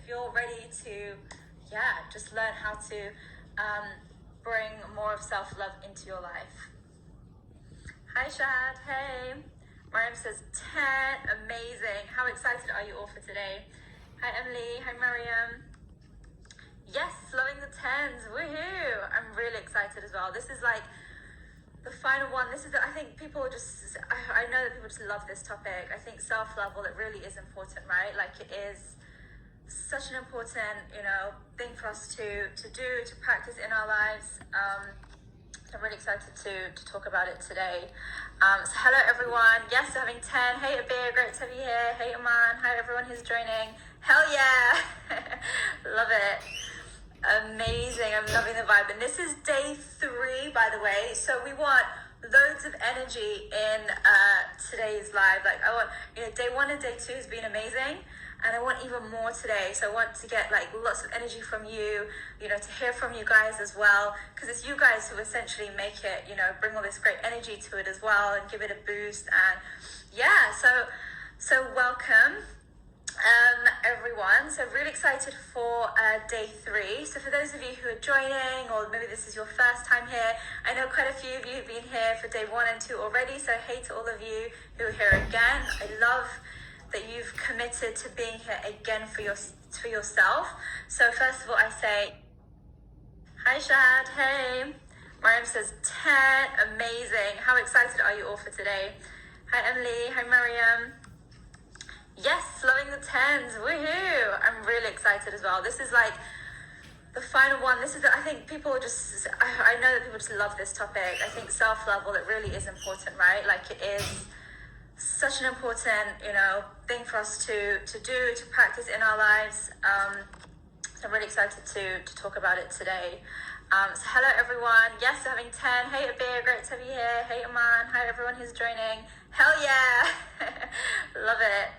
if you're ready to, just learn how to bring more of self-love into your life. Hi Shad, hey. Mariam says 10, amazing. How excited are you all for today? Hi Emily, hi Mariam. Yes, loving the 10s, woohoo. I'm really excited as well. This is like the final one. This is I think people just, I know that people just love this topic. I think self-love, well, it really is important, right? Like it is such an important, thing for us to do, to practice in our lives. So I'm really excited to talk about it today. So hello everyone. Yes, we're having 10. Hey Abir, great to have you here. Hey Aman, hi everyone who's joining. Hell yeah. Love it. Amazing. I'm loving the vibe. And this is day 3, by the way. So we want loads of energy in today's live. Like I want, day 1 and day 2 has been amazing. And I want even more today. So I want to get like lots of energy from you, to hear from you guys as well. Because it's you guys who essentially make it, bring all this great energy to it as well and give it a boost. And yeah, so welcome. Everyone, so really excited for day 3. So for those of you who are joining, or maybe this is your first time here, I know quite a few of you have been here for day 1 and 2 already, so hey to all of you who are here again. I love that you've committed to being here again for yourself. So first of all, I say hi Shad, hey. Mariam says 10, amazing. How excited are you all for today? Hi Emily, hi Mariam. Yes, loving the 10s, woohoo. I'm really excited as well. This is like the final one. This is I think people just, I know that people just love this topic. I think self-love, well, it really is important, right? Like it is such an important, thing for us to do, to practice in our lives. So I'm really excited to talk about it today. So hello everyone. Yes, we're having 10. Hey Abir, great to have you here. Hey Aman, hi everyone who's joining. Hell yeah. Love it.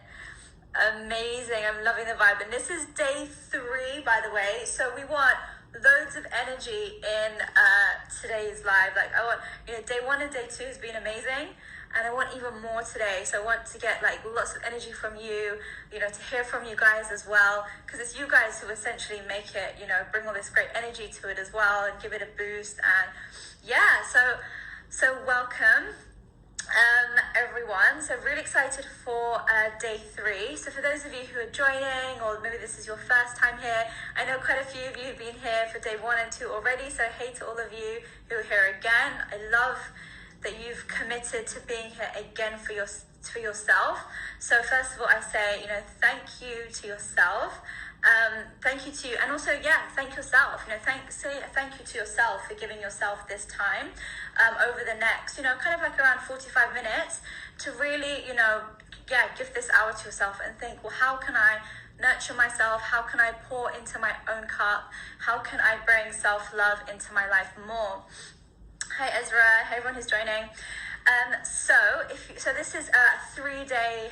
Amazing. I'm loving the vibe. And this is day 3, by the way. So we want loads of energy in today's live. Like I want, day 1 and day 2 has been amazing. And I want even more today. So I want to get like lots of energy from you, to hear from you guys as well. Because it's you guys who essentially make it, bring all this great energy to it as well and give it a boost. And yeah, so welcome. Everyone, so really excited for day 3. So for those of you who are joining, or maybe this is your first time here, I know quite a few of you have been here for day 1 and 2 already, so hey to all of you who are here again. I love that you've committed to being here again for yourself. So first of all, I say, thank you to yourself. Thank you to you, and also, thank yourself. Thank you to yourself for giving yourself this time over the next, kind of like around 45 minutes to really, give this hour to yourself and think, well, how can I nurture myself? How can I pour into my own cup? How can I bring self-love into my life more? Hi Ezra, hey everyone who's joining. So this is a 3-day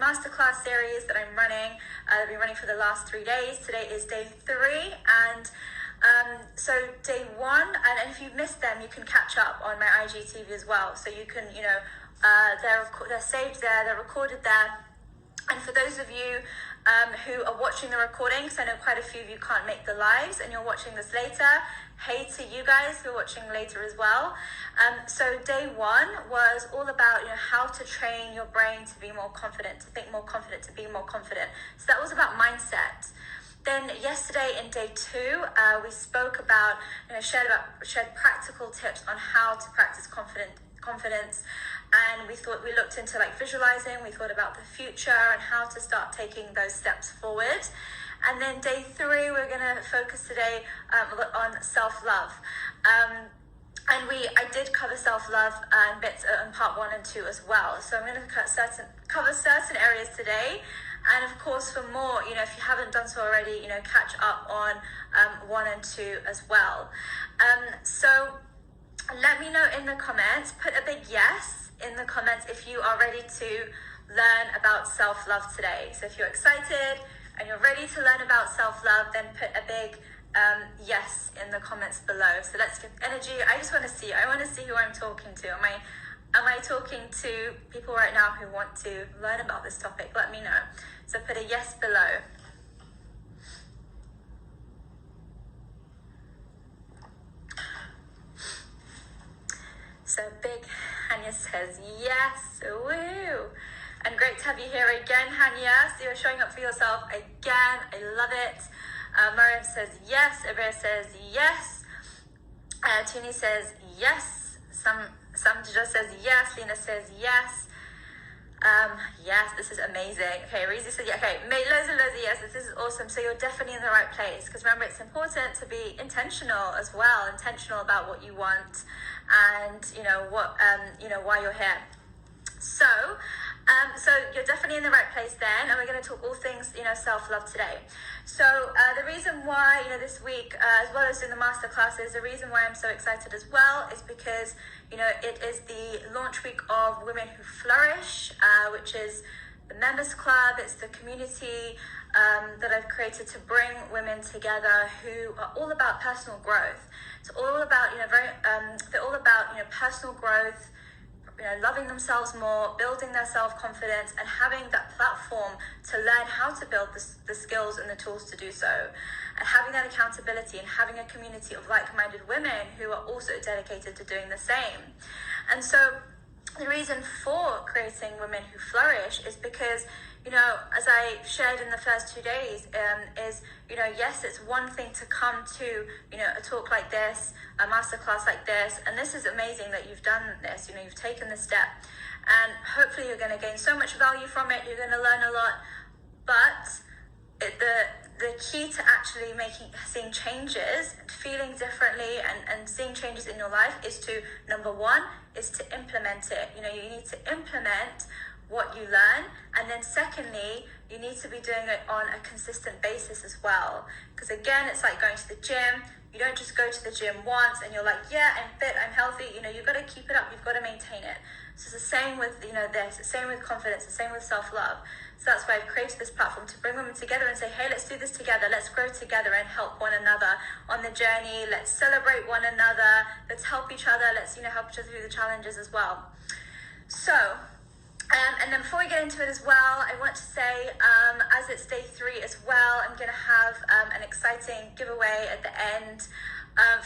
masterclass series that I'm running. I've been running for the last 3 days. Today is day 3, and so day 1, and if you've missed them, you can catch up on my IGTV as well. So you can, they're saved there, they're recorded there. And for those of you who are watching the recordings, I know quite a few of you can't make the lives and you're watching this later. Hey to you guys who are watching later as well. So day 1 was all about, how to train your brain to be more confident, to think more confident, to be more confident. So that was about mindset. Then yesterday in day 2, we spoke about, shared practical tips on how to practice confidence. And we looked into like visualizing, we thought about the future and how to start taking those steps forward. And then day 3, we're going to focus today on self-love. And I did cover self-love and bits in part 1 and 2 as well. So I'm going to cover certain areas today. And of course, for more, if you haven't done so already, catch up on 1 and 2 as well. So let me know in the comments, put a big yes in the comments if you are ready to learn about self-love today. So if you're excited and you're ready to learn about self-love, then put a big yes in the comments below. So let's give energy. I want to see who I'm talking to. Am I talking to people right now who want to learn about this topic? Let me know. So put a yes below. So big Hanya says yes, woo. And great to have you here again, Hanya. So you're showing up for yourself again. I love it. Mariam says yes. Abir says yes. Tuni says yes. Samja says yes. Lena says yes. Yes, this is amazing. Okay, Reezy said yeah. Okay, made loads and loads of yes. This is awesome. So you're definitely in the right place, because remember, it's important to be intentional as well. Intentional about what you want, and what why you're here. So you're definitely in the right place then, and we're going to talk all things, self-love today. So the reason why, this week, as well as doing the masterclasses, the reason why I'm so excited as well is because, it is the launch week of Women Who Flourish, which is the members club. It's the community that I've created to bring women together who are all about personal growth. It's all about, they're all about, personal growth, loving themselves more, building their self-confidence, and having that platform to learn how to build the skills and the tools to do so, and having that accountability, and having a community of like-minded women who are also dedicated to doing the same. And so the reason for creating Women Who Flourish is because, as I shared in the first 2 days, yes, it's one thing to come to, a talk like this, a masterclass like this, and this is amazing that you've done this, you've taken this step, and hopefully you're going to gain so much value from it, you're going to learn a lot, but the key to actually seeing changes, feeling differently, and seeing changes in your life is to, number one, is to implement it. You need to implement what you learn, and then secondly, you need to be doing it on a consistent basis as well. Because again, it's like going to the gym. You don't just go to the gym once and you're like, yeah, I'm fit, I'm healthy. You've got to keep it up. You've got to maintain it. So it's the same with, this, the same with confidence, the same with self-love. So that's why I've created this platform, to bring women together and say, hey, let's do this together. Let's grow together and help one another on the journey. Let's celebrate one another. Let's help each other. Let's, help each other through the challenges as well. So, and then before we get into it as well, I want to say, as it's day 3 as well, I'm going to have an exciting giveaway at the end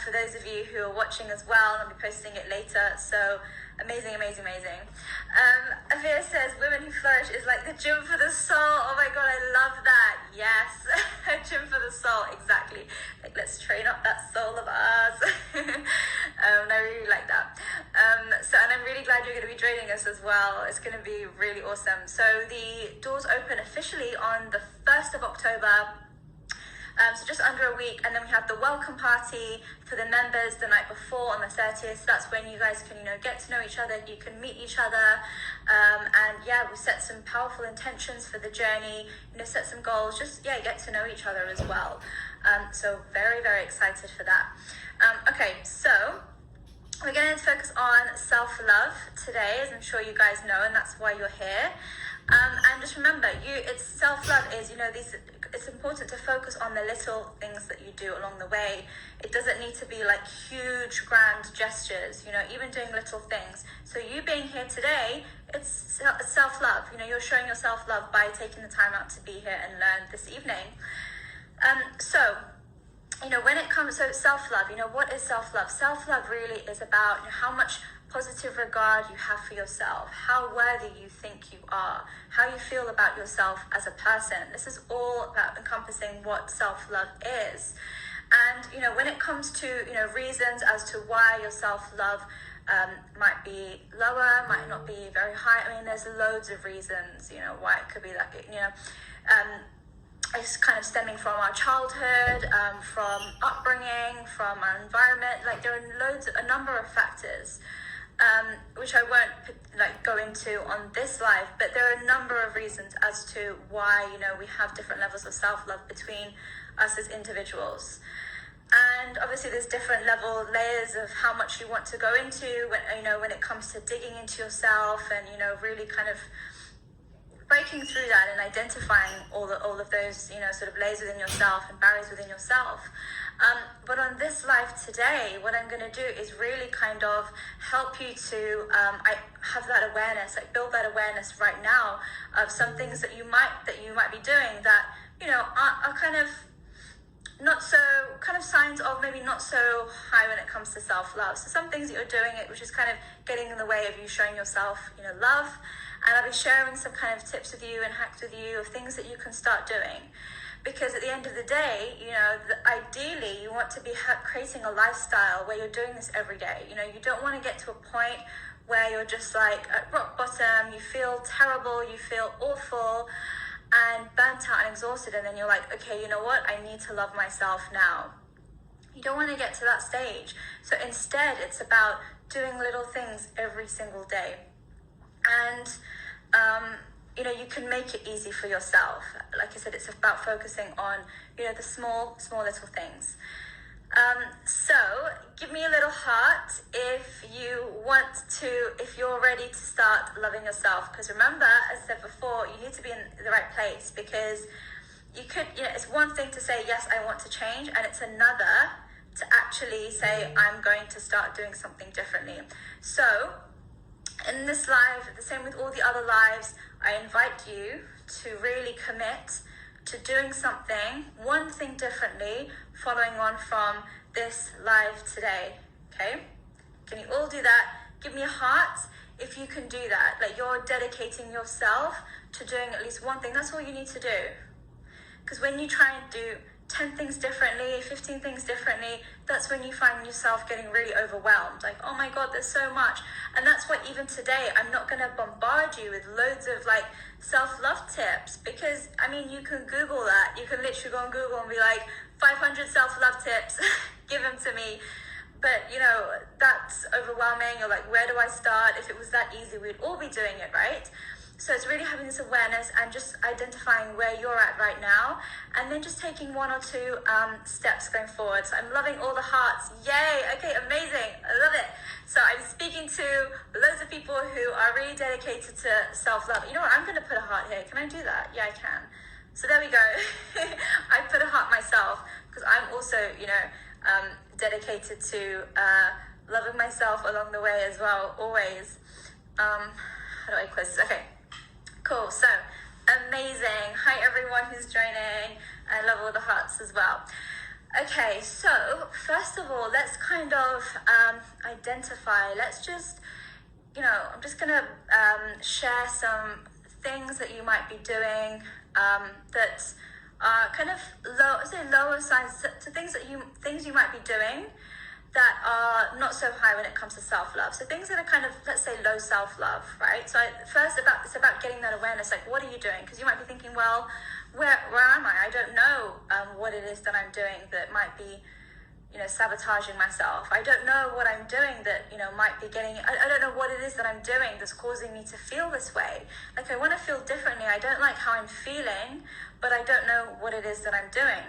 for those of you who are watching as well. I'll be posting it later. So amazing. Avia says, Women Who Flourish is like the gym for the soul. Oh my God, I love that. Yes, a gym for the soul, exactly. Like, let's train up that soul of ours. I really like that. And I'm really glad you're going to be joining us as well. It's going to be really awesome. So the doors open officially on the 1st of October. So just under a week, and then we have the welcome party for the members the night before on the 30th. So that's when you guys can, get to know each other, you can meet each other, and we set some powerful intentions for the journey, set some goals, just, get to know each other as well. So very, very excited for that. Okay, so we're going to focus on self-love today, as I'm sure you guys know, and that's why you're here. And just remember, it's self-love is, it's important to focus on the little things that you do along the way. It doesn't need to be like huge, grand gestures, even doing little things. So you being here today, it's self-love. You're showing your self-love by taking the time out to be here and learn this evening. When it comes to self-love, what is self-love? Self-love really is about how much positive regard you have for yourself, how worthy you think you are, how you feel about yourself as a person. This is all about encompassing what self-love is. And, when it comes to, reasons as to why your self-love might be lower, might not be very high. I mean, there's loads of reasons, why it could be that, it's kind of stemming from our childhood, from upbringing, from our environment. Like, there are a number of factors, which I won't go into on this live, but there are a number of reasons as to why, we have different levels of self-love between us as individuals. And obviously there's different layers of how much you want to go into when it comes to digging into yourself and, really kind of breaking through that and identifying all of those, sort of layers within yourself and barriers within yourself. But on this live today, what I'm going to do is really kind of help you to have that awareness, build that awareness right now of some things that you might be doing that, are kind of not so kind of signs of maybe not so high when it comes to self-love. So some things that you're doing which is kind of getting in the way of you showing yourself, love. And I'll be sharing some kind of tips with you and hacks with you of things that you can start doing. Because at the end of the day, ideally you want to be creating a lifestyle where you're doing this every day. You don't want to get to a point where you're just like at rock bottom, you feel terrible, you feel awful and burnt out and exhausted, and then you're like, okay, you know what, I need to love myself now. You don't want to get to that stage. So instead, it's about doing little things every single day. And you can make it easy for yourself. Like I said, it's about focusing on the small little things. So give me a little heart if you're ready to start loving yourself. Because remember, as I said before, you need to be in the right place, because it's one thing to say, yes, I want to change, and it's another to actually say, I'm going to start doing something differently. So in this live, the same with all the other lives, I invite you to really commit to doing one thing differently, following on from this live today. Okay? Can you all do that? Give me a heart if you can do that. Like you're dedicating yourself to doing at least one thing. That's all you need to do. Because when you try and do 10 things differently, 15 things differently, that's when you find yourself getting really overwhelmed. Like, oh my God, there's so much. And that's why even today, I'm not going to bombard you with loads of like self-love tips, because you can Google that. You can literally go on Google and be like, 500 self-love tips, give them to me. But that's overwhelming. You're like, where do I start? If it was that easy, we'd all be doing it, right? So it's really having this awareness and just identifying where you're at right now, and then just taking one or two steps going forward. So I'm loving all the hearts. Yay. Okay, amazing. I love it. So I'm speaking to loads of people who are really dedicated to self-love. You know what? I'm going to put a heart here. Can I do that? Yeah, I can. So there we go. I put a heart myself, because I'm also, dedicated to loving myself along the way as well, always. How do I close this? Okay. Cool. So amazing. Hi everyone who's joining. I love all the hearts as well. Okay, so first of all, let's kind of identify. Let's just, I'm just gonna share some things that you might be doing that are kind of lower signs, so things you might be doing that are not so high when it comes to self-love. So things that are kind of, let's say, low self-love, right? So it's about getting that awareness, like, what are you doing? Because you might be thinking, well, where am I? I don't know what it is that I'm doing that might be, sabotaging myself. I don't know what I'm doing that, might be I don't know what it is that I'm doing that's causing me to feel this way. Like, I want to feel differently. I don't like how I'm feeling, but I don't know what it is that I'm doing.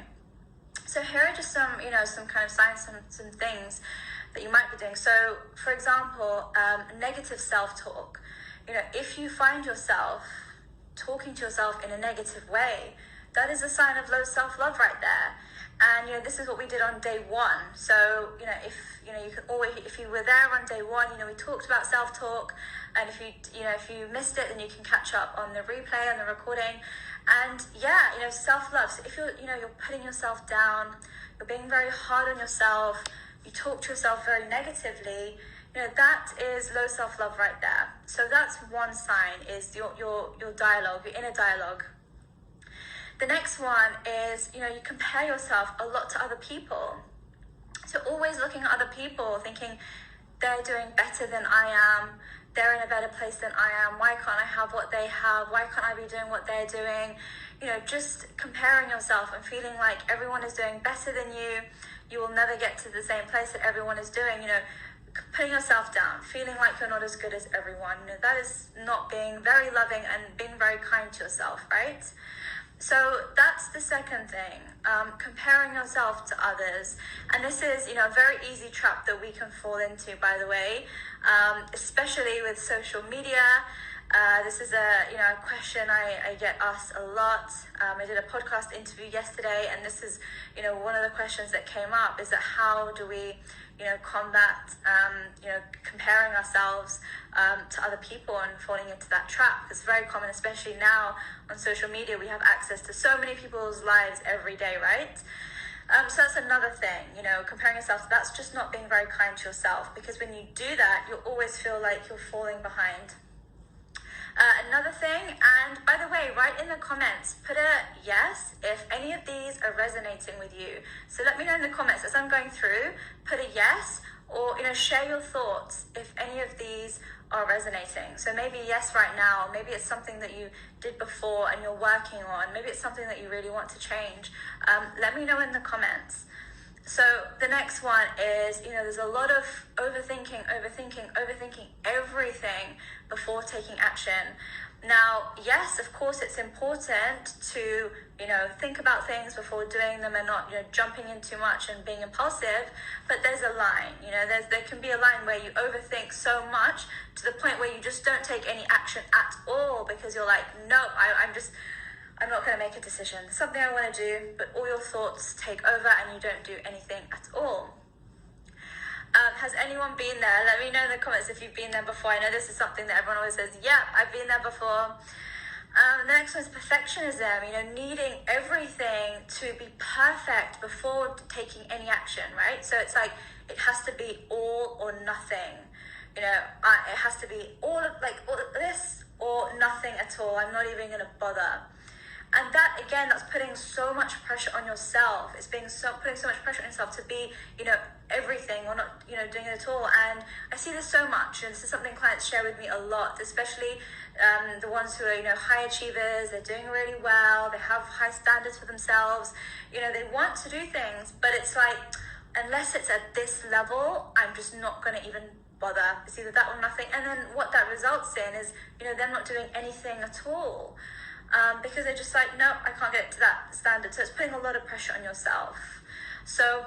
So here are just some, some kind of signs, some things that you might be doing. So, for example, negative self-talk. If you find yourself talking to yourself in a negative way, that is a sign of low self-love right there. And, this is what we did on day one. So, if you were there on day one, we talked about self-talk. And if you missed it, then you can catch up on the replay, on the recording. And yeah, self-love. So if you're putting yourself down, you're being very hard on yourself, you talk to yourself very negatively, that is low self-love right there. So that's one sign, is your dialogue, your inner dialogue. The next one is, you compare yourself a lot to other people. So always looking at other people, thinking they're doing better than I am, they're in a better place than I am, why can't I have what they have, why can't I be doing what they're doing? Just comparing yourself and feeling like everyone is doing better than you. You will never get to the same place that everyone is doing. Putting yourself down, feeling like you're not as good as everyone. That is not being very loving and being very kind to yourself, right? So that's the second thing, comparing yourself to others. And this is, a very easy trap that we can fall into, by the way, especially with social media. This is a question I get asked a lot. I did a podcast interview yesterday, and this is, one of the questions that came up, is that how do we, combat, comparing ourselves to other people and falling into that trap. It's very common, especially now on social media. We have access to so many people's lives every day, right? So that's another thing, comparing yourself. That's just not being very kind to yourself, because when you do that, you'll always feel like you're falling behind. Another thing, and by the way, write in the comments, put a yes if any of these are resonating with you. So let me know in the comments as I'm going through, put a yes, or share your thoughts if any of these are resonating. So maybe yes right now, maybe it's something that you did before and you're working on, maybe it's something that you really want to change. Let me know in the comments. So the next one is, there's a lot of overthinking everything before taking action. Now, yes, of course, it's important to, think about things before doing them and not, jumping in too much and being impulsive. But there's a line, there can be a line where you overthink so much to the point where you just don't take any action at all, because you're like, no, I'm not going to make a decision. Something I want to do, but all your thoughts take over and you don't do anything at all. Has anyone been there? Let me know in the comments if you've been there before. I know this is something that everyone always says, yeah, I've been there before. The next one is perfectionism, needing everything to be perfect before taking any action, right? So it's like, it has to be all or nothing. It has to be all of this or nothing at all. I'm not even going to bother. And that, again, that's putting so much pressure on yourself. It's putting so much pressure on yourself to be, everything, or not, doing it at all. And I see this so much, and this is something clients share with me a lot, especially the ones who are, high achievers. They're doing really well. They have high standards for themselves. They want to do things, but it's like, unless it's at this level, I'm just not going to even bother. It's either that or nothing. And then what that results in is, them not doing anything at all. Because they're just like, no, I can't get to that standard. So it's putting a lot of pressure on yourself. So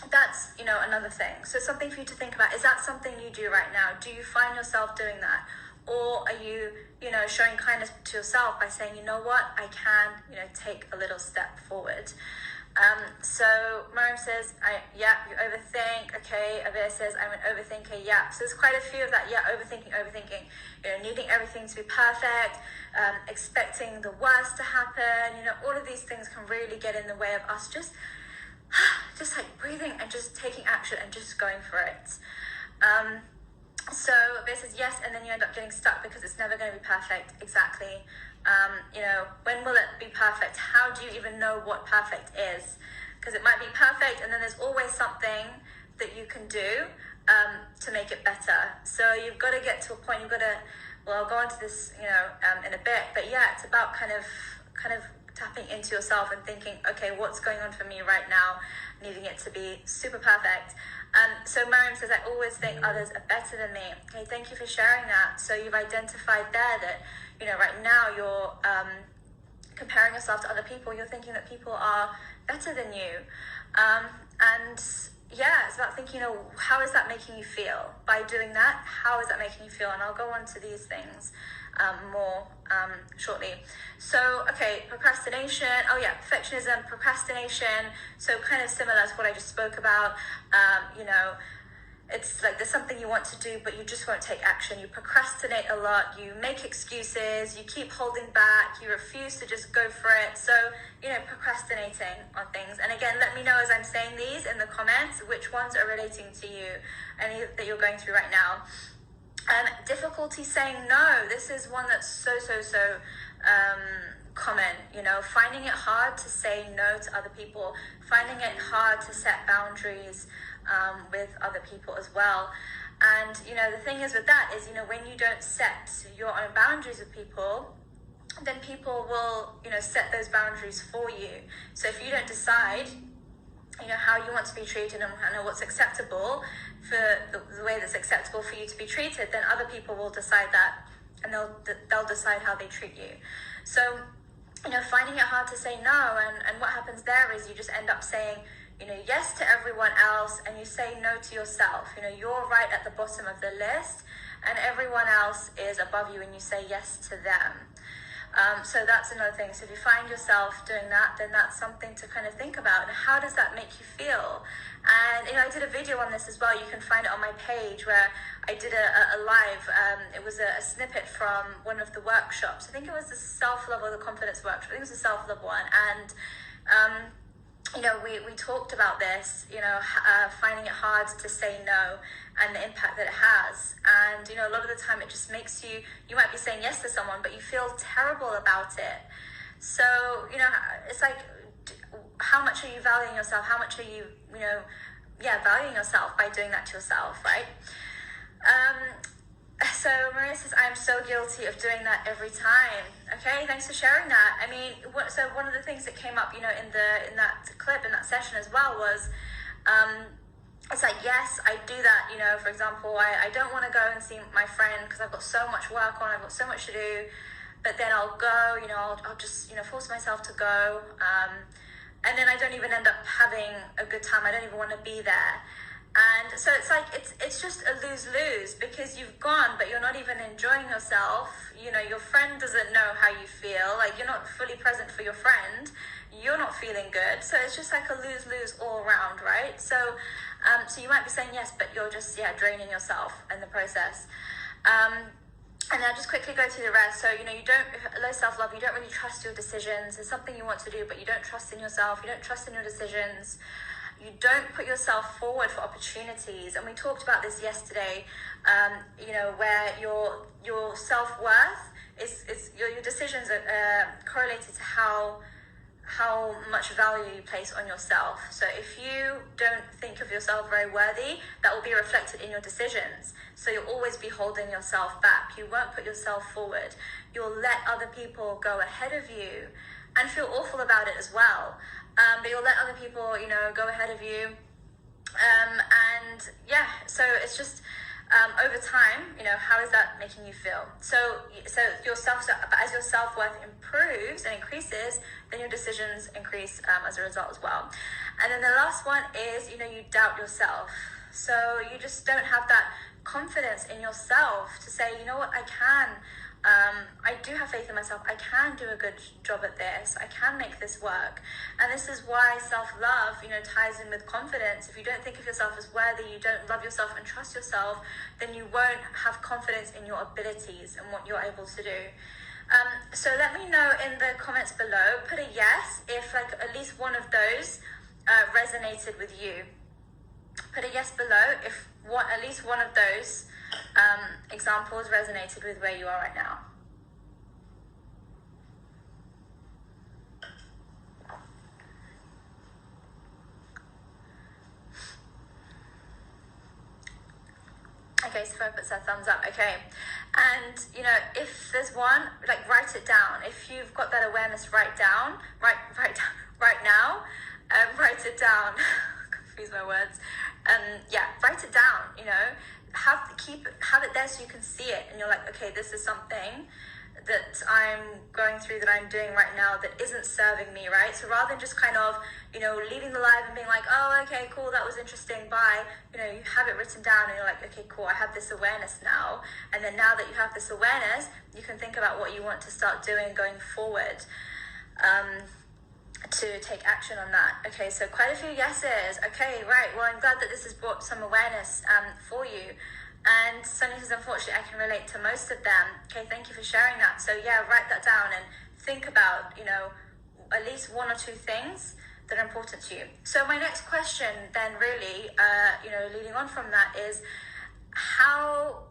that's, another thing. So something for you to think about. Is that something you do right now? Do you find yourself doing that? Or are you, showing kindness to yourself by saying, you know what, I can, take a little step forward. So Mariam says, yeah, you overthink. Okay, Abir says, I'm an overthinker. Yeah, so there's quite a few of that. Yeah, overthinking, needing everything to be perfect, expecting the worst to happen. All of these things can really get in the way of us just like breathing and just taking action and just going for it. So Abir says yes, and then you end up getting stuck because it's never going to be perfect. Exactly. When will it be perfect? How do you even know what perfect is? Because it might be perfect, and then there's always something that you can do to make it better. So you've got to get to a point. I'll go into this, in a bit. But yeah, it's about kind of tapping into yourself and thinking, okay, what's going on for me right now? Needing it to be super perfect. So Mariam says, I always think others are better than me. Okay, thank you for sharing that. So you've identified there that, right now you're comparing yourself to other people. You're thinking that people are better than you. And yeah, it's about thinking, how is that making you feel? By doing that, how is that making you feel? And I'll go on to these things more shortly. So, okay, procrastination. Oh yeah, perfectionism, procrastination. So kind of similar to what I just spoke about. It's like there's something you want to do, but you just won't take action. You procrastinate a lot. You make excuses. You keep holding back. You refuse to just go for it. So, procrastinating on things. And again, let me know as I'm saying these in the comments, which ones are relating to you, any that you're going through right now. Difficulty saying no. This is one that's so common, finding it hard to say no to other people, finding it hard to set boundaries with other people as well. And, the thing is with that is, when you don't set your own boundaries with people, then people will, set those boundaries for you. So if you don't decide, how you want to be treated and what's acceptable for the way that's acceptable for you to be treated, then other people will decide that, and they'll decide how they treat you. So, finding it hard to say no, and what happens there is you just end up saying, yes to everyone else, and you say no to yourself. You're right at the bottom of the list, and everyone else is above you, and you say yes to them. So that's another thing. So if you find yourself doing that, then that's something to kind of think about. And how does that make you feel? And, I did a video on this as well. You can find it on my page where I did a live. It was a snippet from one of the workshops. I think it was the self-love or the confidence workshop. I think it was the self-love one. And we talked about this, finding it hard to say no and the impact that it has. And, a lot of the time it just makes you might be saying yes to someone, but you feel terrible about it. So, it's like, how much are you valuing yourself? How much are you, valuing yourself by doing that to yourself, right? So Maria says, I'm so guilty of doing that every time. Okay, thanks for sharing that. I mean, so one of the things that came up, in that clip, in that session as well, was, it's like, yes, I do that. For example, I don't want to go and see my friend because I've got so much work on, I've got so much to do, but then I'll go, I'll just, force myself to go. And then I don't even end up having a good time. I don't even want to be there. And so it's like, it's just a lose-lose, because you've gone, but you're not even enjoying yourself. Your friend doesn't know how you feel. Like, you're not fully present for your friend. You're not feeling good. So it's just like a lose-lose all around, right? So you might be saying yes, but you're just, draining yourself in the process. And I'll just quickly go through the rest. So, you don't, low self-love, you don't really trust your decisions. It's something you want to do, but you don't trust in yourself. You don't trust in your decisions. You don't put yourself forward for opportunities. And we talked about this yesterday, where your self-worth is your decisions are correlated to how much value you place on yourself. So if you don't think of yourself very worthy, that will be reflected in your decisions. So you'll always be holding yourself back. You won't put yourself forward. You'll let other people go ahead of you and feel awful about it as well. But you'll let other people, go ahead of you. So it's just, over time, how is that making you feel? So as your self-worth improves and increases, then your decisions increase as a result as well. And then the last one is, you doubt yourself. So you just don't have that confidence in yourself to say, you know what, I can. I do have faith in myself. I can do a good job at this. I can make this work. And this is why self-love, ties in with confidence. If you don't think of yourself as worthy, you don't love yourself and trust yourself, then you won't have confidence in your abilities and what you're able to do. So let me know in the comments below. Put a yes if at least one of those resonated with you. Put a yes below if at least one of those examples resonated with where you are right now. Okay, so puts a thumbs up. Okay, and if there's one, write it down. If you've got that awareness, write now. Write it down. Confuse my words. Write it down. Have it there so you can see it, and you're like, okay, this is something that I'm going through, that I'm doing right now that isn't serving me, right? So rather than just kind of, leaving the live and being like, oh, okay, cool, that was interesting, bye, you have it written down and you're like, okay, cool, I have this awareness now. And then now that you have this awareness, you can think about what you want to start doing going forward to take action on that. Okay, so quite a few yeses. Okay, right, well, I'm glad that this has brought some awareness for you. And Sonia says, unfortunately, I can relate to most of them. Okay, thank you for sharing that. So write that down and think about, at least one or two things that are important to you. So my next question then really, leading on from that is, how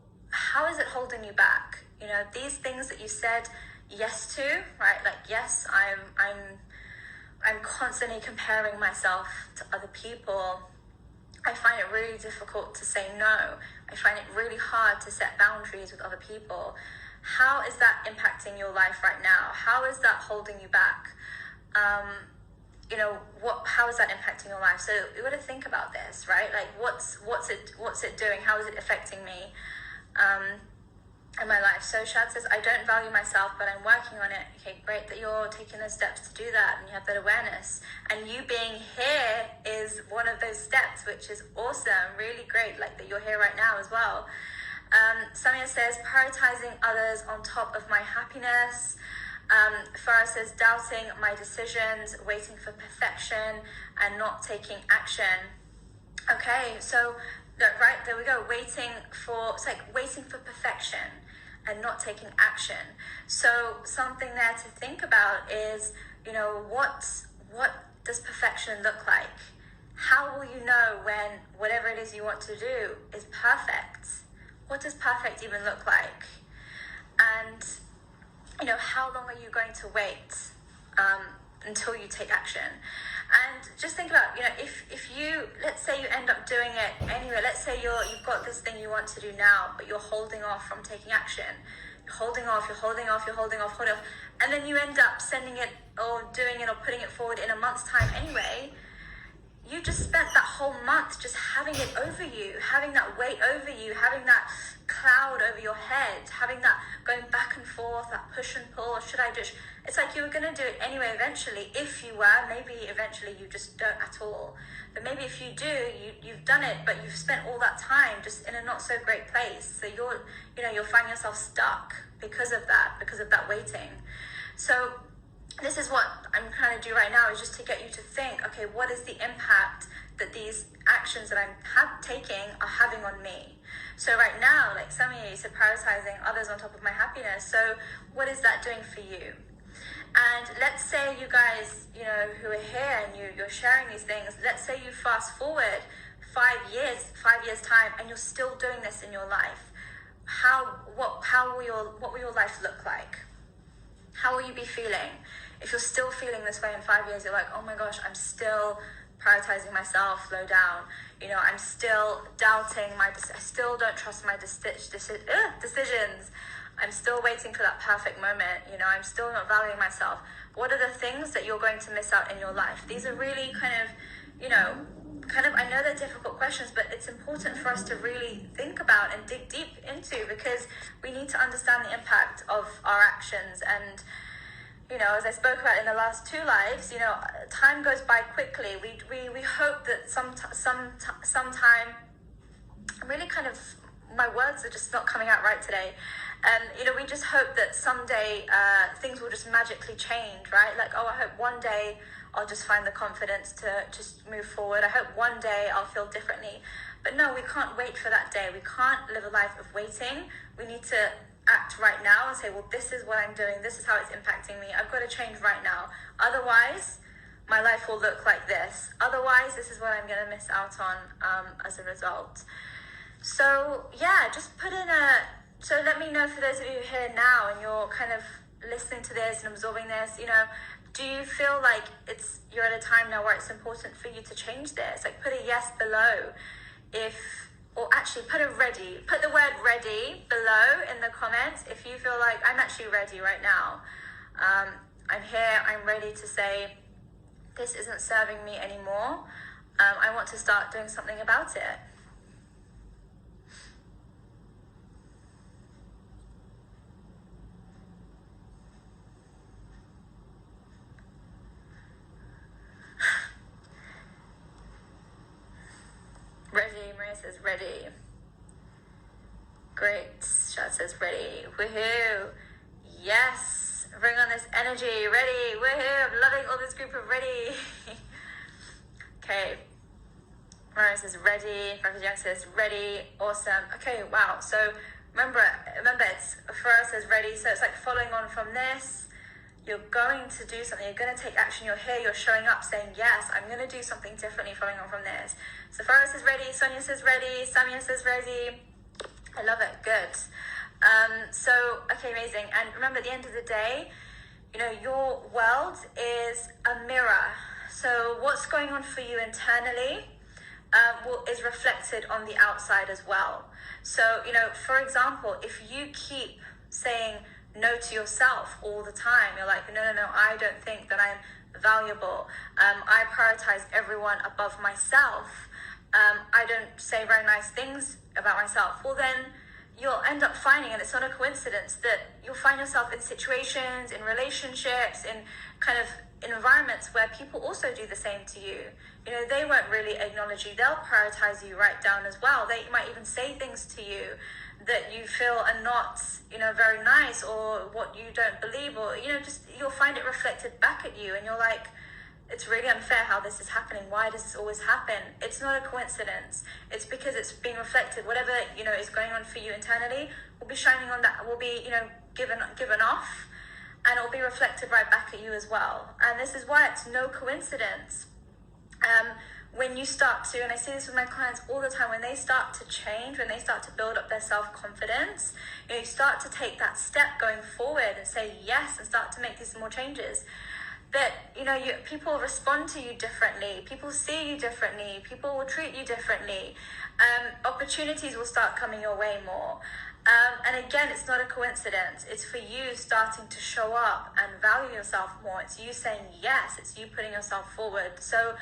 is it holding you back? These things that you said yes to, right? Like, yes, I'm constantly comparing myself to other people. I find it really difficult to say no. I find it really hard to set boundaries with other people. How is that impacting your life right now? How is that holding you back? How is that impacting your life? So you got to think about this, right? Like, what's it doing? How is it affecting me in my life? So Shad says, I don't value myself, but I'm working on it. Okay, great that you're taking those steps to do that and you have that awareness. And you being here is one of those steps, which is awesome, really great, like that you're here right now as well. Samia says, prioritizing others on top of my happiness. Farah says, doubting my decisions, waiting for perfection and not taking action. Okay, so right, there we go, waiting for perfection and not taking action. So something there to think about is, what does perfection look like? How will you know when whatever it is you want to do is perfect? What does perfect even look like? And, how long are you going to wait until you take action? And just think about, if you, let's say you end up doing it anyway, let's say you've got this thing you want to do now, but you're holding off from taking action. You're holding off, and then you end up sending it or doing it or putting it forward in a month's time anyway. You just spent that whole month just having it over you, having that weight over you, having that cloud over your head, having that going back and forth, that push and pull, or should I just... It's like you were going to do it anyway eventually, if you were. Maybe eventually you just don't at all. But maybe if you do, you've done it, but you've spent all that time just in a not so great place. So you'll find yourself stuck because of that waiting. So this is what I'm trying to do right now, is just to get you to think, okay, what is the impact that these actions that I'm taking are having on me? So right now, like some of you said, prioritizing others on top of my happiness. So what is that doing for you? And let's say you guys, who are here and you're sharing these things, let's say you fast forward 5 years time, and you're still doing this in your life. What will your life look like? How will you be feeling? If you're still feeling this way in 5 years, you're like, oh my gosh, I'm still prioritizing myself, slow down. I'm still doubting I still don't trust my decisions. I'm still waiting for that perfect moment. I'm still not valuing myself. What are the things that you're going to miss out in your life? These are really I know they're difficult questions, but it's important for us to really think about and dig deep into, because we need to understand the impact of our actions. And as I spoke about in the last 2 lives, time goes by quickly. We hope that sometime, really my words are just not coming out right today. We just hope that someday things will just magically change, right? Like, I hope one day I'll just find the confidence to just move forward. I hope one day I'll feel differently. But no, we can't wait for that day. We can't live a life of waiting. We need to act right now and say, well, this is what I'm doing. This is how it's impacting me. I've got to change right now. Otherwise, my life will look like this. Otherwise, this is what I'm going to miss out on as a result. So, just put in so let me know, for those of you here now and you're kind of listening to this and absorbing this, do you feel like you're at a time now where it's important for you to change this? Like, put a yes below or actually put the word ready below in the comments if you feel like I'm actually ready right now. I'm here, I'm ready to say, this isn't serving me anymore. I want to start doing something about it. Maria says ready. Great. Shad says ready. Woohoo. Yes. Bring on this energy. Ready. Woohoo. I'm loving all this group of ready. Okay. Maria says ready. Francis Young says ready. Awesome. Okay. Wow. So remember it's Farah says ready. So it's like following on from this. You're going to do something. You're going to take action. You're here. You're showing up, saying, yes, I'm going to do something differently following on from this. So Farah says ready. Sonia says ready. Samia says ready. I love it. Good. Okay, amazing. And remember, at the end of the day, your world is a mirror. So what's going on for you internally is reflected on the outside as well. So, for example, if you keep saying no to yourself all the time, you're like, no, I don't think that I'm valuable. I prioritize everyone above myself. I don't say very nice things about myself. Well, then you'll end up finding, and it's not a coincidence, that you'll find yourself in situations, in relationships, in kind of environments where people also do the same to you. They won't really acknowledge you. They'll prioritize you right down as well. They might even say things to you that you feel are not, very nice, or what you don't believe, or, just you'll find it reflected back at you, and you're like, it's really unfair how this is happening. Why does this always happen? It's not a coincidence. It's because it's being reflected. Whatever, is going on for you internally will be shining on that, will be, given off. and it'll be reflected right back at you as well. And this is why it's no coincidence. When you start to, and I see this with my clients all the time, when they start to change, when they start to build up their self-confidence, you start to take that step going forward and say yes and start to make these more changes, that, people respond to you differently, people see you differently, people will treat you differently, opportunities will start coming your way more. And again, it's not a coincidence. It's for you starting to show up and value yourself more. It's you saying yes. It's you putting yourself forward. So,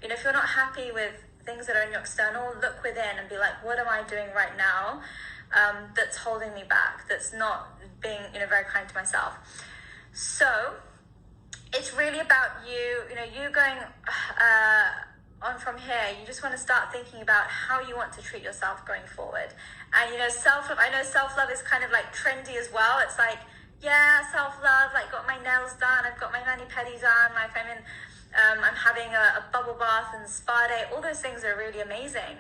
if you're not happy with things that are in your external, look within and be like, what am I doing right now that's holding me back, that's not being, very kind to myself? So it's really about you, you going on from here. You just want to start thinking about how you want to treat yourself going forward. And, self-love, I know self-love is kind of like trendy as well. It's like, yeah, self-love, like got my nails done, I've got my mani-pedi done, like I'm having a bubble bath and spa day. All those things are really amazing.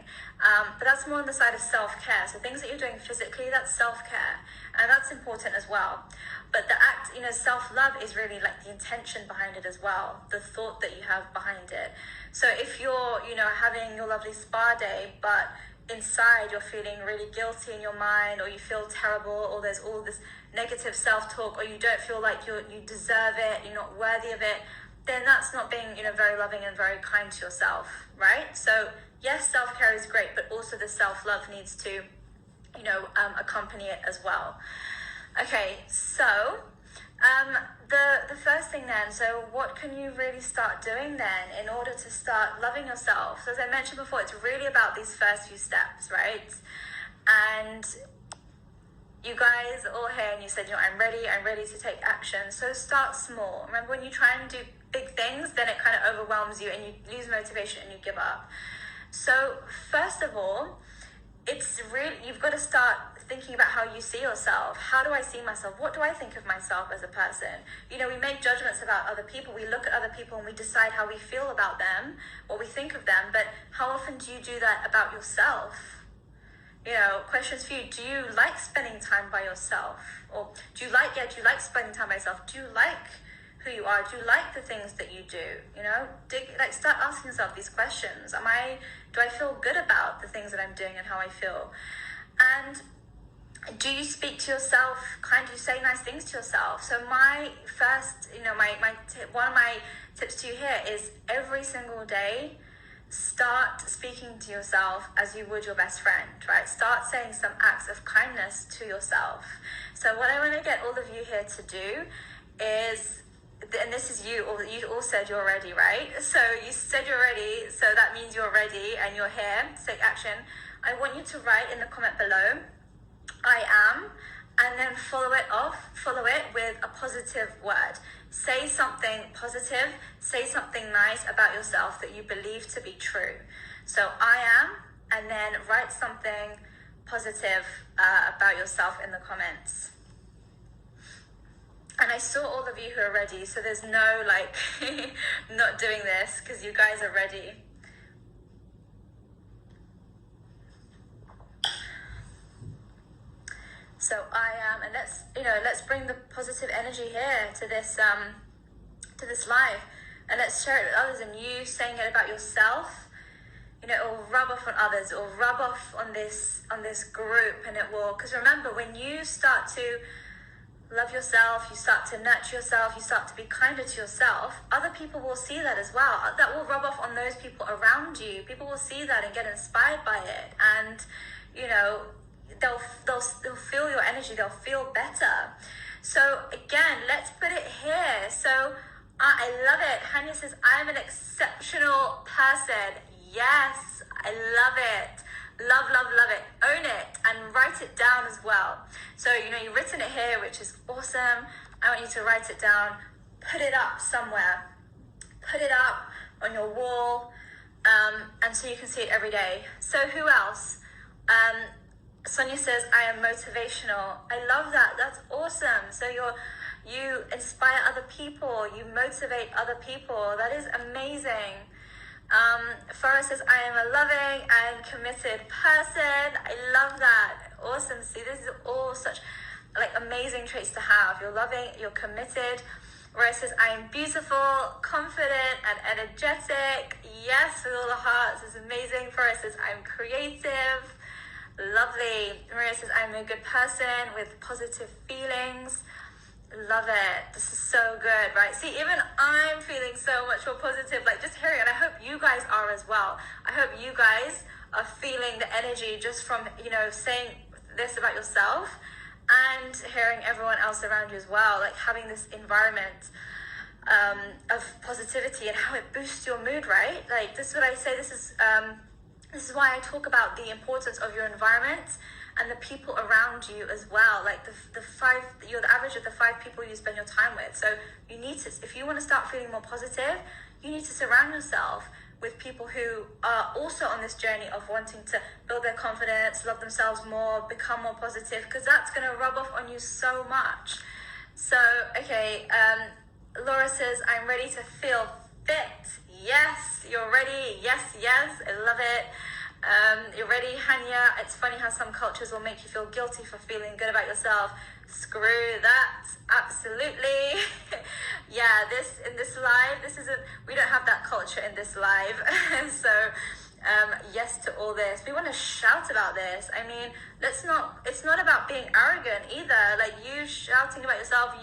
But that's more on the side of self-care. So things that you're doing physically, that's self-care. And that's important as well. But the act, self-love is really like the intention behind it as well. The thought that you have behind it. So if you're, having your lovely spa day, but inside you're feeling really guilty in your mind, or you feel terrible, or there's all this negative self-talk, or you don't feel like you deserve it, you're not worthy of it, then that's not being, very loving and very kind to yourself, right? So yes, self-care is great, but also the self-love needs to, accompany it as well. Okay, so the first thing then, so what can you really start doing then in order to start loving yourself? So as I mentioned before, it's really about these first few steps, right? And you guys are all here and you said, I'm ready to take action. So start small. Remember, when you try and do big things, then it kind of overwhelms you and you lose motivation and you give up. So first of all, it's really, you've got to start thinking about how you see yourself. How do I see myself? What do I think of myself as a person? We make judgments about other people. We look at other people and we decide how we feel about them, what we think of them. But how often do you do that about yourself? Questions for you. Do you like spending time by yourself? Or do you like spending time by yourself? Do you like who you are? Do you like the things that you do? Start asking yourself these questions. Do I feel good about the things that I'm doing and how I feel? And do you speak to yourself kind? Do you say nice things to yourself? So my first, one of my tips to you here is every single day, start speaking to yourself as you would your best friend, right? Start saying some acts of kindness to yourself. So what I want to get all of you here to do is, and this is you all said you're ready, right? So you said you're ready, so that means you're ready and you're here to take action. I want you to write in the comment below, I am, and then follow it with a positive word. Say something positive, say something nice about yourself that you believe to be true. So I am, and then write something positive about yourself in the comments. And I saw all of you who are ready, so there's no not doing this because you guys are ready. So I am, and let's bring the positive energy here to this live, and let's share it with others. And you saying it about yourself, it will rub off on others, it will rub off on this group, and it will. Because remember, when you start to love yourself, you start to nurture yourself, you start to be kinder to yourself, other people will see that as well. That will rub off on those people around you. People will see that and get inspired by it, and they'll feel your energy, they'll feel better. So again, let's put it here. So I love it. Hanya says, I'm an exceptional person. Yes, I love it. Love it. Own it and write it down as well. So, you've written it here, which is awesome. I want you to write it down, put it up somewhere. Put it up on your wall, and so you can see it every day. So who else? Sonia says, I am motivational. I love that. That's awesome. So you inspire other people. You motivate other people. That is amazing. Farah says, I am a loving and committed person. I love that. Awesome. See, this is all such like amazing traits to have. You're loving, you're committed. Maria says, I am beautiful, confident, and energetic. Yes, with all the hearts. It's amazing. Maria says, I'm creative. Lovely. Maria says, I'm a good person with positive feelings. Love it. This is so good, right? See, even I'm feeling so much more positive, like just hearing it. And I hope you guys are as well. I hope you guys are feeling the energy just from, saying this about yourself and hearing everyone else around you as well, like having this environment of positivity and how it boosts your mood, right? Like this is what I say, this is why I talk about the importance of your environment and the people around you as well. Like you're the average of the 5 people you spend your time with. So you need to, if you want to start feeling more positive, you need to surround yourself with people who are also on this journey of wanting to build their confidence, love themselves more, become more positive, because that's going to rub off on you so much. So, okay, Laura says, I'm ready to feel fit. Yes, you're ready. Yes, I love it. You're ready, Hanya. It's funny how some cultures will make you feel guilty for feeling good about yourself. Screw that. Absolutely. Yeah, in this live, we don't have that culture in this live. So, yes to all this. We want to shout about this. I mean, it's not about being arrogant either. Like you shouting about yourself,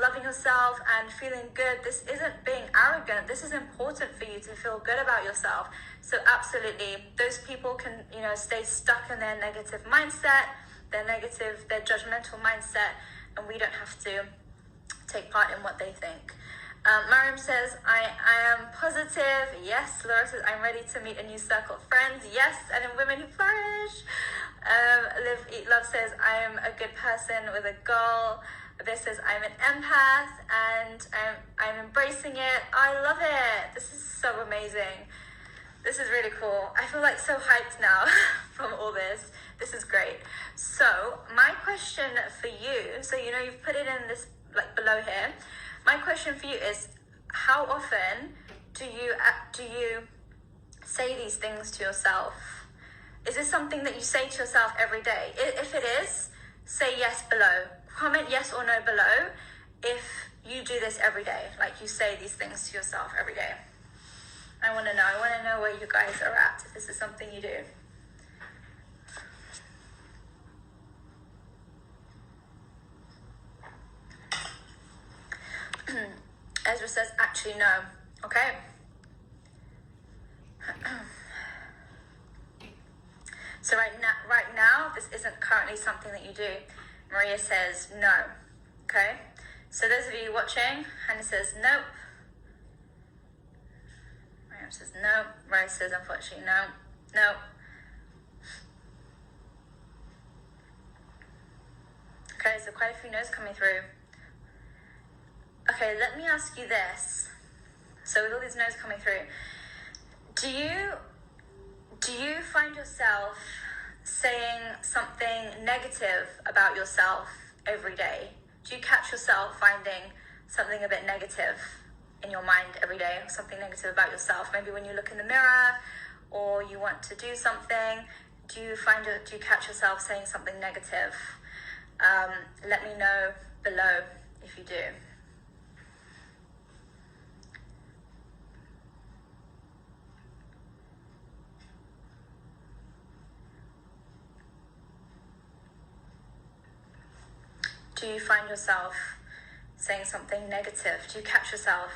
loving yourself and feeling good. This isn't being arrogant. This is important for you to feel good about yourself. So absolutely, those people can, stay stuck in their negative mindset, their judgmental mindset, and we don't have to take part in what they think. Mariam says, I am positive. Yes. Laura says, I'm ready to meet a new circle of friends. Yes, and in Women Who Flourish. Live, Eat, Love says, I am a good person with a goal. This says, I'm an empath and I'm embracing it. I love it. This is so amazing. This is really cool. I feel like so hyped now from all this. This is great. So my question for you, so you've put it in this like below here. My question for you is, how often do you say these things to yourself? Is this something that you say to yourself every day? If it is, say yes below. Comment yes or no below if you do this every day, like you say these things to yourself every day. I want to know where you guys are at, if this is something you do. Ezra says, actually, no. Okay. So right now, this isn't currently something that you do. Maria says, no. Okay. So those of you watching, Hannah says, nope. Maria says, no. Maria says, unfortunately, no. No. Okay, so quite a few no's coming through. Okay, let me ask you this. So with all these no's coming through, do you find yourself saying something negative about yourself every day? Do you catch yourself finding something a bit negative in your mind every day, something negative about yourself? Maybe when you look in the mirror or you want to do something, do you catch yourself saying something negative? Let me know below if you do. Do you find yourself saying something negative? Do you catch yourself?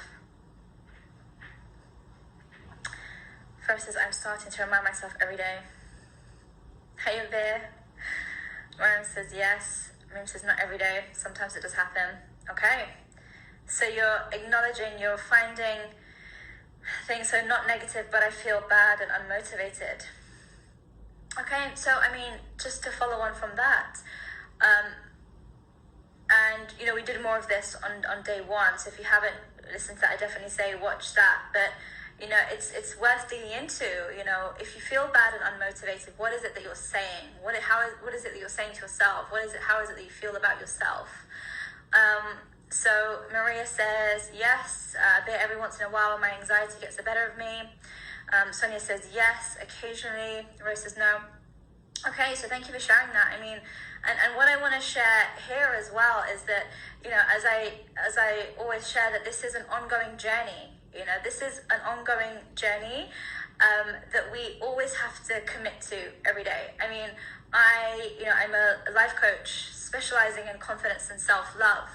First says, I'm starting to remind myself every day. Hey, Veer. Ryan says, yes. Miriam says, not every day. Sometimes it does happen. Okay. So you're acknowledging, you're finding things, so not negative, but I feel bad and unmotivated. Okay, so just to follow on from that, and we did more of this on day 1, so if you haven't listened to that, I definitely say watch that. But it's worth digging into. If you feel bad and unmotivated, what is it that you're saying? What is it that you're saying to yourself? How is it that you feel about yourself? So Maria says yes, a bit every once in a while when my anxiety gets the better of me. Sonia says yes, occasionally. Rose says no. Okay, so thank you for sharing that. And what I want to share here as well is that, as I always share, that this is an ongoing journey. This is an ongoing journey that we always have to commit to every day. I mean, I'm a life coach specializing in confidence and self-love.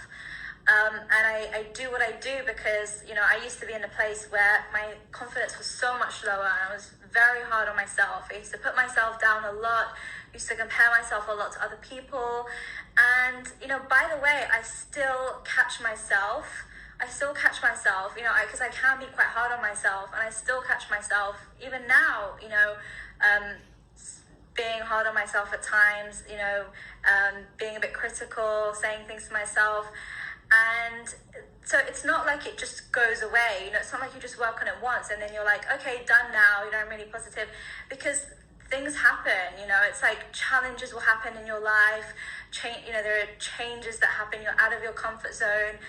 And I do what I do because, I used to be in a place where my confidence was so much lower and I was very hard on myself. I used to put myself down a lot, used to compare myself a lot to other people. And, by the way, I still catch myself, because I can be quite hard on myself, and I still catch myself, even now, being hard on myself at times, being a bit critical, saying things to myself. And so it's not like it just goes away, it's not like you just work on it once and then you're like, okay, done now, I'm really positive, because things happen, it's like challenges will happen in your life, there are changes that happen, you're out of your comfort zone,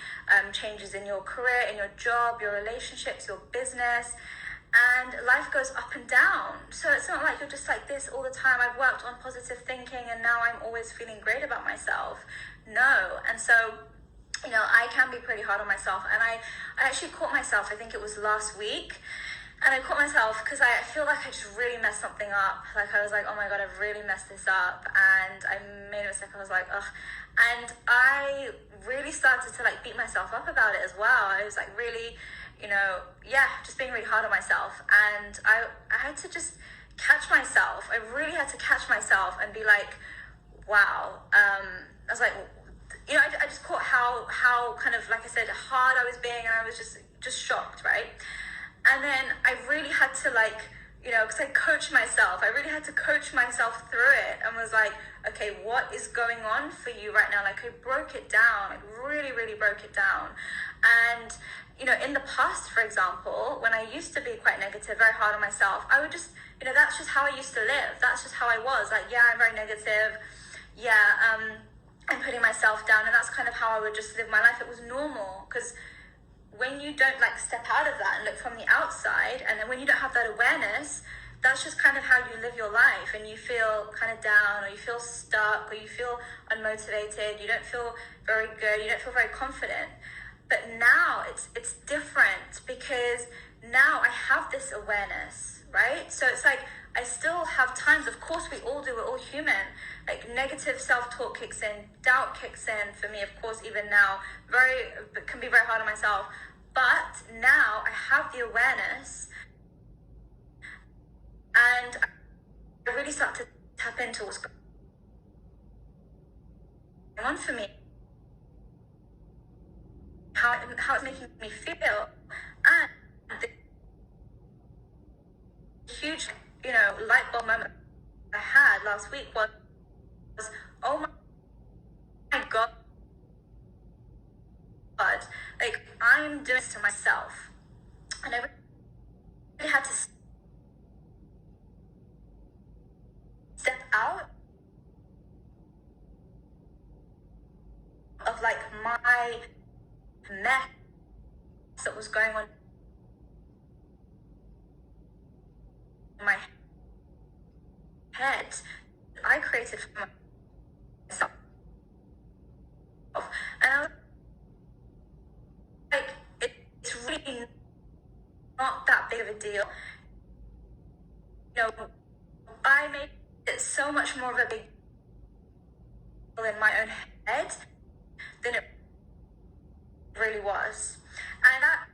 changes in your career, in your job, your relationships, your business, and life goes up and down. So it's not like you're just like this all the time. I've worked on positive thinking and now I'm always feeling great about myself. No. And so, I can be pretty hard on myself, and I actually caught myself, I think it was last week, and I caught myself because I feel like I just really messed something up. Like I was like, oh my God, I've really messed this up, and I made a mistake. I was like, ugh. And I really started to like beat myself up about it as well. I was like really, just being really hard on myself. And I had to just catch myself. I really had to catch myself and be like, wow. I was like, I just caught how kind of, like I said, hard I was being, and I was just shocked, right? And then I really had to because I coached myself, I really had to coach myself through it, and was like, okay, what is going on for you right now? Like I broke it down, really, really broke it down. And, in the past, for example, when I used to be quite negative, very hard on myself, I would just, that's just how I used to live. That's just how I was. Like, yeah, I'm very negative. Yeah, I'm putting myself down, and that's kind of how I would just live my life. It was normal, because when you don't step out of that and look from the outside, and then when you don't have that awareness, that's just kind of how you live your life, and you feel kind of down, or you feel stuck, or you feel unmotivated, you don't feel very good, you don't feel very confident. But now it's different, because now I have this awareness, right? So it's like I still have times, of course we all do, we're all human, like negative self-talk kicks in, doubt kicks in for me, of course, even now, can be very hard on myself. But now I have the awareness, and I really start to tap into what's going on for me, how it's making me feel. And the huge, light bulb moment I had last week was, oh my God, like I'm doing this to myself. And I really had to step out of like my mess that was going on in my head. I created for myself. And I was like, it's really not that big of a deal. I made it so much more of a big deal in my own head than it really was. And that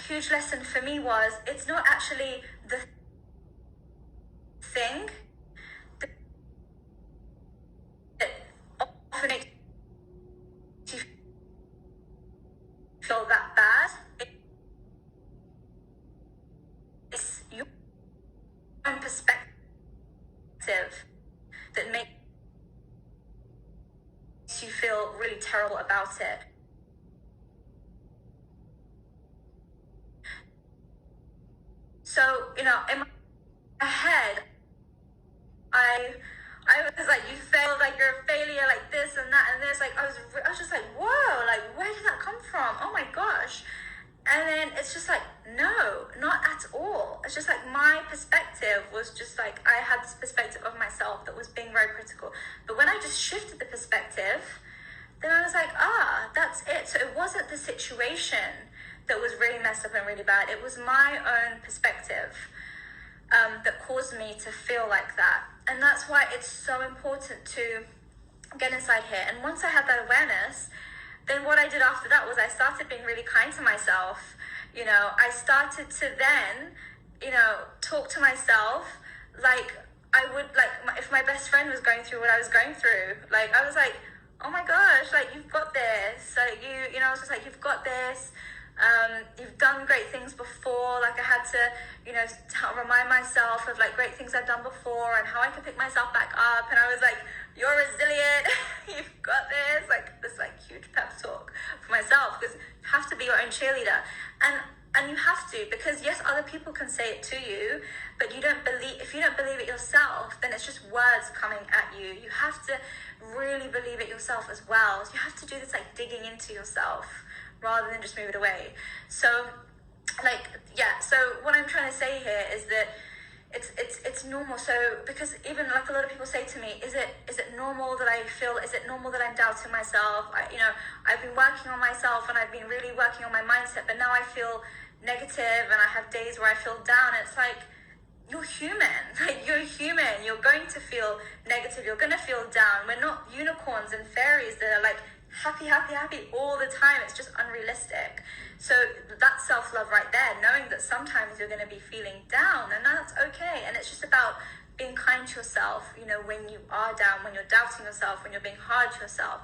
huge lesson for me was, it's not actually the thing that often makes you feel that bad. It's your own perspective that makes you feel really terrible about it. So, in my head, I was like, you failed, like you're a failure, like this and that and this. Like I was just like, whoa, like where did that come from? Oh my gosh. And then it's just like, no, not at all. It's just like my perspective was just like, I had this perspective of myself that was being very critical. But when I just shifted the perspective, then I was like, that's it. So it wasn't the situation that was really messed up and really bad. It was my own perspective that caused me to feel like that. And that's why it's so important to get inside here. And once I had that awareness, then what I did after that was I started being really kind to myself. I started to then, talk to myself like I would, like if my best friend was going through what I was going through. Like, I was like, oh my gosh, like, you've got this. Like, I was just like, you've got this. You've done great things before. Like, I had to, remind myself of like great things I've done before and how I could pick myself back up. And I was like, you're resilient. You've got this. Like, this like huge pep talk for myself, because you have to be your own cheerleader. And you have to, because yes, other people can say it to you, but if you don't believe it yourself, then it's just words coming at you. You have to really believe it yourself as well. So you have to do this like digging into yourself rather than just move it away. So so what I'm trying to say here is that it's normal. So because even like a lot of people say to me, is it normal that is it normal that I'm doubting myself? I've been working on myself and I've been really working on my mindset, but now I feel negative and I have days where I feel down. And it's like, you're human. Like, you're human. You're going to feel negative. You're going to feel down. We're not unicorns and fairies that are like happy all the time. It's just unrealistic. So that's self-love right there, knowing that sometimes you're going to be feeling down, and that's okay. And it's just about being kind to yourself, when you are down, when you're doubting yourself, when you're being hard to yourself.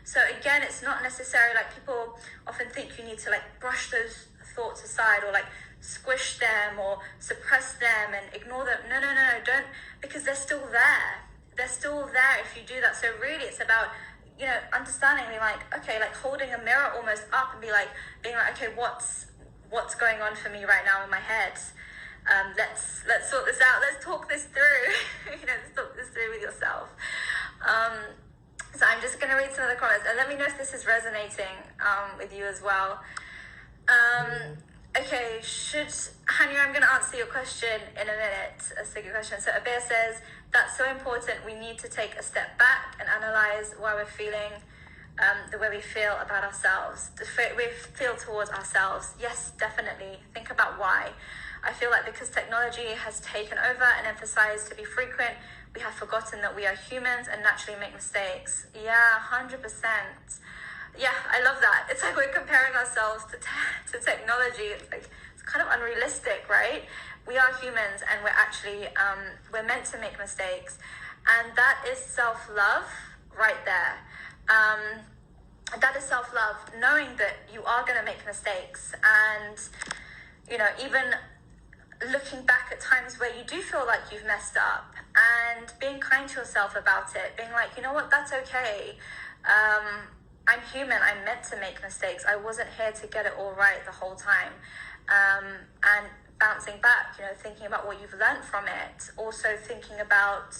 So again, it's not necessarily like people often think you need to like brush those thoughts aside or like squish them or suppress them and ignore them. No, don't, because they're still there. They're still there if you do that. So really it's about, understanding, like, okay, like holding a mirror almost up and being like, okay, what's going on for me right now in my head? Let's sort this out. Let's talk this through. Let's talk this through with yourself. So I'm just going to read some of the comments and let me know if this is resonating with you as well. Okay, Hanya, I'm going to answer your question in a minute. That's a good question. So Abir says, that's so important. We need to take a step back and analyze why we're feeling the way we feel about ourselves. The way we feel towards ourselves. Yes, definitely. Think about why. I feel like because technology has taken over and emphasized to be frequent, we have forgotten that we are humans and naturally make mistakes. Yeah, 100%. Yeah, I love that. It's like we're comparing ourselves to technology. It's kind of unrealistic, right? We are humans and we're actually, we're meant to make mistakes. And that is self-love right there. That is self-love, knowing that you are going to make mistakes. And, even looking back at times where you do feel like you've messed up and being kind to yourself about it, being like, you know what, that's okay. I'm human. I'm meant to make mistakes. I wasn't here to get it all right the whole time. And bouncing back, thinking about what you've learned from it. Also thinking about,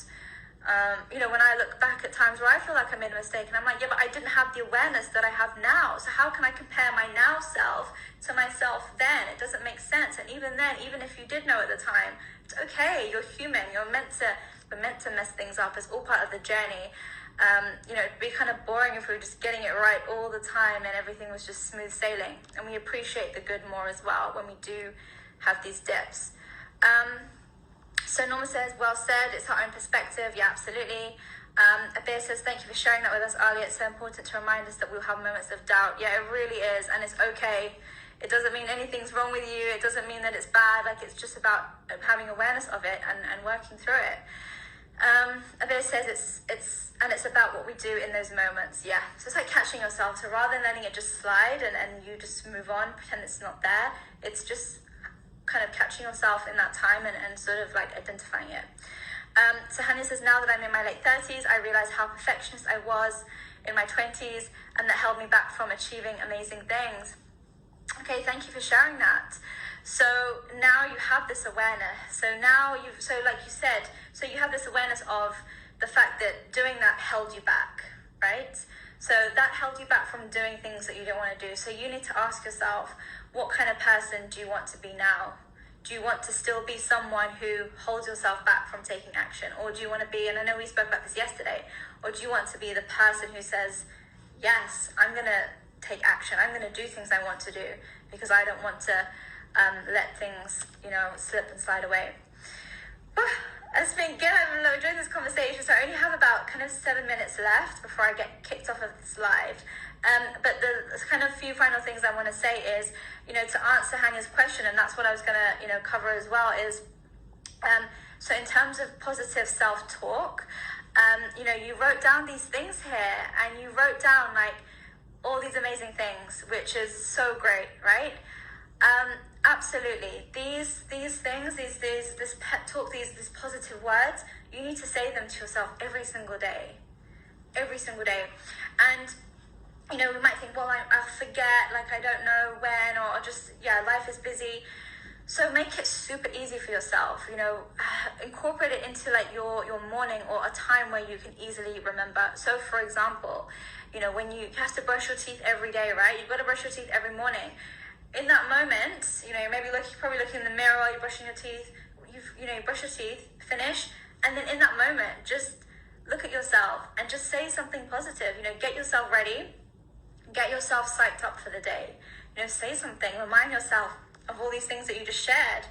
when I look back at times where I feel like I made a mistake and I'm like, yeah, but I didn't have the awareness that I have now. So how can I compare my now self to myself then? It doesn't make sense. And even then, even if you did know at the time, it's okay. You're human. We're meant to mess things up. It's all part of the journey. It'd be kind of boring if we were just getting it right all the time and everything was just smooth sailing. And we appreciate the good more as well when we do have these dips. So Norma says, well said, it's our own perspective. Yeah, absolutely. Abir says, thank you for sharing that with us earlier. It's so important to remind us that we'll have moments of doubt. Yeah, it really is. And it's okay. It doesn't mean anything's wrong with you. It doesn't mean that it's bad. Like, it's just about having awareness of it and working through it. Abir says it's about what we do in those moments. Yeah, so it's like catching yourself. So rather than letting it just slide and you just move on, pretend it's not there, it's just kind of catching yourself in that time and sort of like identifying it. So Hanya says, now that I'm in my late 30s, I realize how perfectionist I was in my 20s and that held me back from achieving amazing things. Okay, thank you for sharing that. So now you have this awareness. So like you said, so you have this awareness of the fact that doing that held you back, right? So that held you back from doing things that you didn't want to do. So you need to ask yourself, what kind of person do you want to be now? Do you want to still be someone who holds yourself back from taking action? Or do you want to be, and I know we spoke about this yesterday, or do you want to be the person who says, yes, I'm going to take action. I'm going to do things I want to do because I don't want to let things, slip and slide away. It's been good. I'm enjoying this conversation. So I only have about kind of 7 minutes left before I get kicked off of this live. But the kind of few final things I want to say is, to answer Hanya's question, and that's what I was going to, cover as well, is so in terms of positive self-talk, you wrote down these things here, and you wrote down like all these amazing things, which is so great, right? Absolutely. These things, this pep talk, these positive words, you need to say them to yourself every single day. And we might think, well, I'll forget, like I don't know when, or just, life is busy. So make it super easy for yourself, incorporate it into like your morning or a time where you can easily remember. So for example, when you have to brush your teeth every day, right? You've got to brush your teeth every morning. In that moment, maybe you're probably looking in the mirror while you're brushing your teeth, you brush your teeth, finish, and then in that moment, just look at yourself and just say something positive, get yourself ready, get yourself psyched up for the day, say something, remind yourself of all these things that you just shared.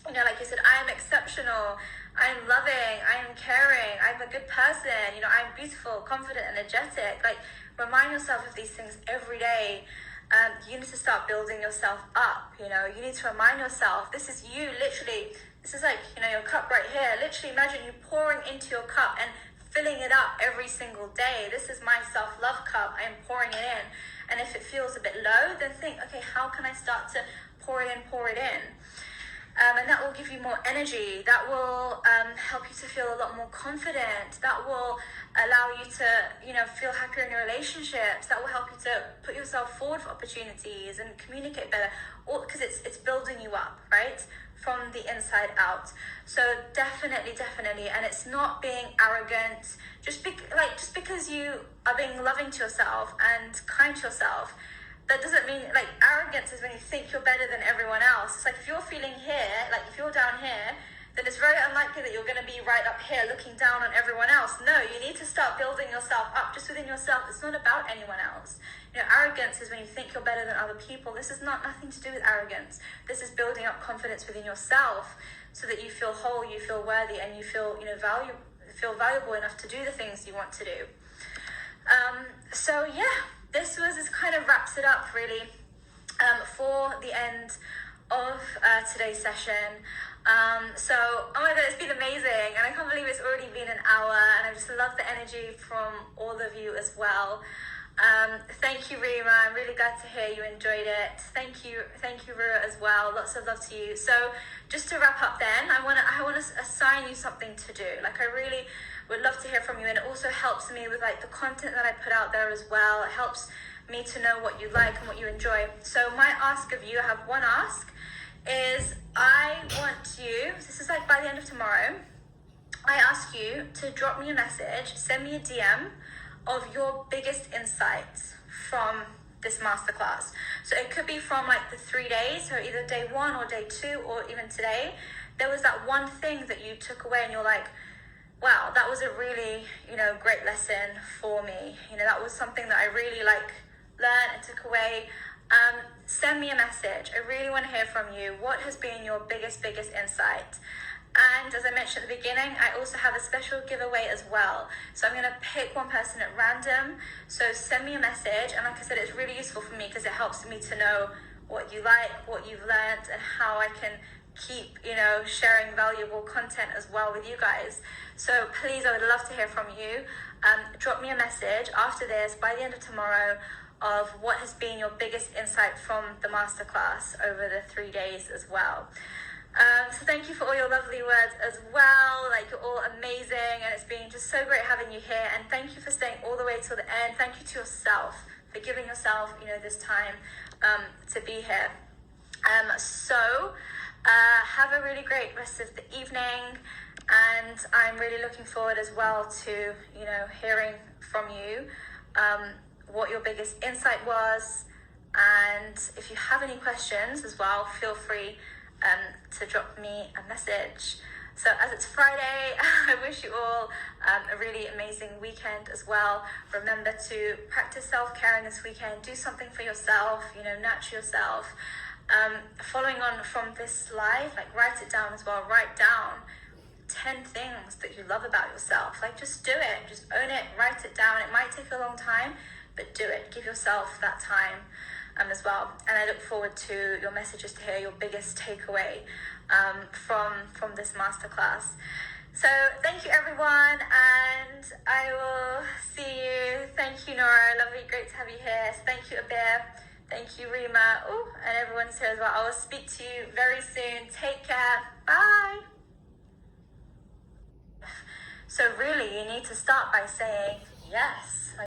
Like you said, I am exceptional, I am loving, I am caring, I'm a good person, I'm beautiful, confident, energetic. Like, remind yourself of these things every day. You need to start building yourself up. You need to remind yourself, this is you, literally. This is like, your cup right here. Literally imagine you pouring into your cup and filling it up every single day. This is my self-love cup. I am pouring it in. And if it feels a bit low, then think, okay, how can I start to pour it in? And that will give you more energy. That will help you to feel a lot more confident. That will allow you to, feel happier in your relationships. That will help you to put yourself forward for opportunities and communicate better. All because it's building you up, right? From the inside out. So definitely, and it's not being arrogant. Just because you are being loving to yourself and kind to yourself, that doesn't mean, like, arrogance is when you think you're better than everyone else. It's like if you're feeling here, like if you're down here, then it's very unlikely that you're going to be right up here looking down on everyone else. No, you need to start building yourself up just within yourself. It's not about anyone else. Arrogance is when you think you're better than other people. This is nothing to do with arrogance. This is building up confidence within yourself so that you feel whole, you feel worthy, and you feel, valuable enough to do the things you want to do. This kind of wraps it up really for the end of today's session. Oh my god, it's been amazing, and I can't believe it's already been an hour, and I just love the energy from all of you as well. Thank you, Rima. I'm really glad to hear you enjoyed it. Thank you, Rua, as well. Lots of love to you. So just to wrap up then, I want to assign you something to do. Like, I really would love to hear from you, and it also helps me with like the content that I put out there as well. It helps me to know what you like and what you enjoy. So my ask of you, I have one ask, is I want you, this is like by the end of tomorrow, I ask you to drop me a message, send me a DM of your biggest insights from this masterclass. So it could be from like the 3 days, so either day 1 or day 2 or even today. There was that one thing that you took away and you're like, wow, that was a really, great lesson for me. That was something that I really learned and took away. Send me a message. I really want to hear from you. What has been your biggest insight? And as I mentioned at the beginning, I also have a special giveaway as well. So I'm going to pick one person at random. So send me a message. And like I said, it's really useful for me because it helps me to know what you like, what you've learned, and how I can keep, sharing valuable content as well with you guys. So please, I would love to hear from you. Drop me a message after this, by the end of tomorrow, of what has been your biggest insight from the masterclass over the 3 days as well. So thank you for all your lovely words as well. Like, you're all amazing, and it's been just so great having you here. And thank you for staying all the way till the end. Thank you to yourself for giving yourself, this time to be here. Have a really great rest of the evening, and I'm really looking forward as well to, hearing from you what your biggest insight was. And if you have any questions as well, feel free to drop me a message. So as it's Friday, I wish you all a really amazing weekend as well. Remember to practice self-care in this weekend. Do something for yourself, nurture yourself. Following on from this live, write it down as well. Write down 10 things that you love about yourself. Just do it. Just own it. Write it down. It might take a long time, but do it. Give yourself that time as well. And I look forward to your messages to hear your biggest takeaway from this masterclass. So thank you, everyone, and I will see you. Thank you, Nora. Lovely, great to have you here. So thank you, Abir. Thank you, Rima. Oh, and everyone's here as well. I will speak to you very soon. Take care. Bye. So really, you need to start by saying yes.